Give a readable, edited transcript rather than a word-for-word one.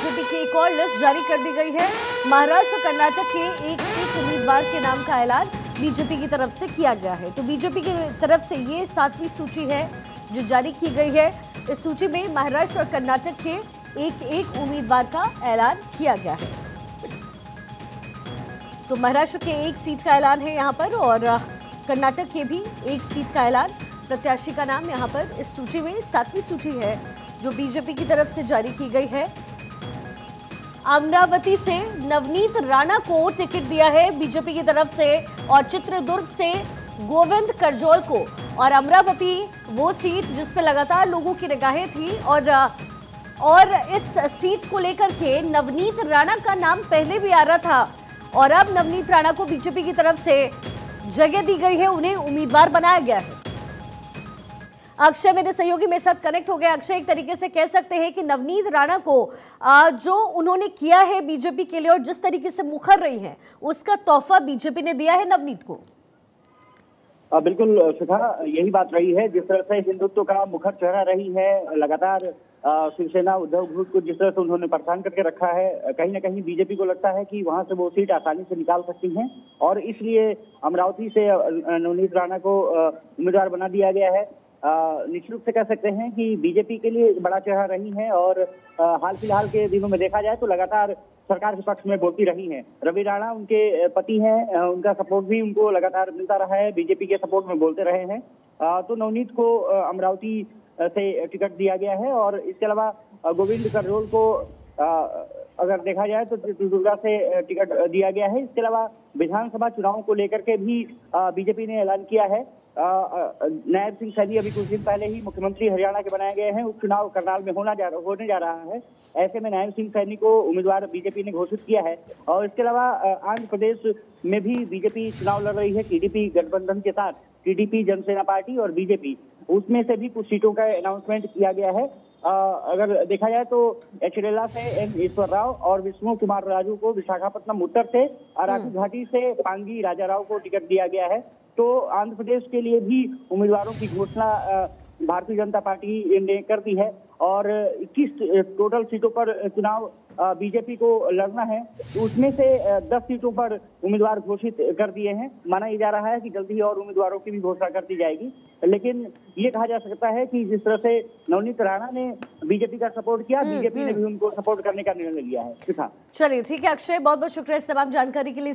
BJP की एक और लिस्ट जारी कर दी गई है। महाराष्ट्र और कर्नाटक के एक उम्मीदवार के नाम का ऐलान बीजेपी की तरफ से किया गया है। तो बीजेपी की तरफ से ये 7वीं सूची है जो जारी की गई है। इस सूची में महाराष्ट्र और कर्नाटक के एक उम्मीदवार का ऐलान किया गया है। तो महाराष्ट्र के एक सीट का ऐलान है यहाँ पर और कर्नाटक के भी एक सीट का ऐलान। प्रत्याशी का नाम यहाँ पर इस सूची में 7वीं सूची है जो बीजेपी की तरफ से जारी की गई है। अमरावती से नवनीत राणा को टिकट दिया है बीजेपी की तरफ से और चित्रदुर्ग से गोविंद करजोल को। और अमरावती वो सीट जिस पे लगातार लोगों की निगाहें थी और इस सीट को लेकर के नवनीत राणा का नाम पहले भी आ रहा था और अब नवनीत राणा को बीजेपी की तरफ से जगह दी गई है, उन्हें उम्मीदवार बनाया गया है। अक्षय मेरे सहयोगी मेरे साथ कनेक्ट हो गए। अक्षय, एक तरीके से कह सकते हैं कि नवनीत राणा को जो उन्होंने किया है बीजेपी के लिए और जिस तरीके से मुखर रही हैं उसका तोहफा बीजेपी ने दिया है नवनीत को। बिल्कुल शिखा, यही बात रही है। जिस तरह से हिंदुत्व का मुखर चेहरा रही है, लगातार शिवसेना उद्धव घोष को जिस तरह से उन्होंने परेशान करके रखा है, कहीं ना कहीं बीजेपी को लगता है कि वहां से वो सीट आसानी से निकाल सकती हैं और इसलिए अमरावती से नवनीत राणा को उम्मीदवार बना दिया गया है। निश्चित रूप से कह सकते हैं कि बीजेपी के लिए बड़ा चेहरा रही है और हाल फिलहाल के दिनों में देखा जाए तो लगातार सरकार के पक्ष में बोलती रही हैं। रवि राणा उनके पति हैं, उनका सपोर्ट भी उनको लगातार मिलता रहा है, बीजेपी के सपोर्ट में बोलते रहे हैं। तो नवनीत को अमरावती से टिकट दिया गया है और इसके अलावा गोविंद करजोल को अगर देखा जाए तो चित्रदुर्ग से टिकट दिया गया है। इसके अलावा विधानसभा चुनावों को लेकर के भी बीजेपी ने ऐलान किया है। नायब सिंह सैनी अभी कुछ दिन पहले ही मुख्यमंत्री हरियाणा के बनाए गए हैं। उपचुनाव करनाल में होने जा रहा है। ऐसे में नायब सिंह सैनी को उम्मीदवार बीजेपी ने घोषित किया है और इसके अलावा आंध्र प्रदेश में भी बीजेपी चुनाव लड़ रही है टीडीपी गठबंधन के साथ। टीडीपी, जनसेना पार्टी और बीजेपी, उसमें से भी कुछ सीटों का अनाउंसमेंट किया गया है। अगर देखा जाए तो एचरेला से एन ईश्वर राव और विष्णु कुमार राजू को विशाखापट्टनम उत्तर से, अराकू घाटी से पांगी राजा राव को टिकट दिया गया है। तो आंध्र प्रदेश के लिए भी उम्मीदवारों की घोषणा भारतीय जनता पार्टी ने कर दी है और 21 टोटल सीटों पर चुनाव बीजेपी को लड़ना है। तो उसमें से 10 सीटों पर उम्मीदवार घोषित कर दिए हैं। माना ये जा रहा है कि जल्दी ही और उम्मीदवारों की भी घोषणा कर दी जाएगी। लेकिन ये कहा जा सकता है कि जिस तरह से नवनीत राणा ने बीजेपी का सपोर्ट किया, बीजेपी ने भी उनको सपोर्ट करने का निर्णय लिया है। चलिए ठीक है अक्षय, बहुत बहुत शुक्रिया इस तमाम जानकारी के लिए।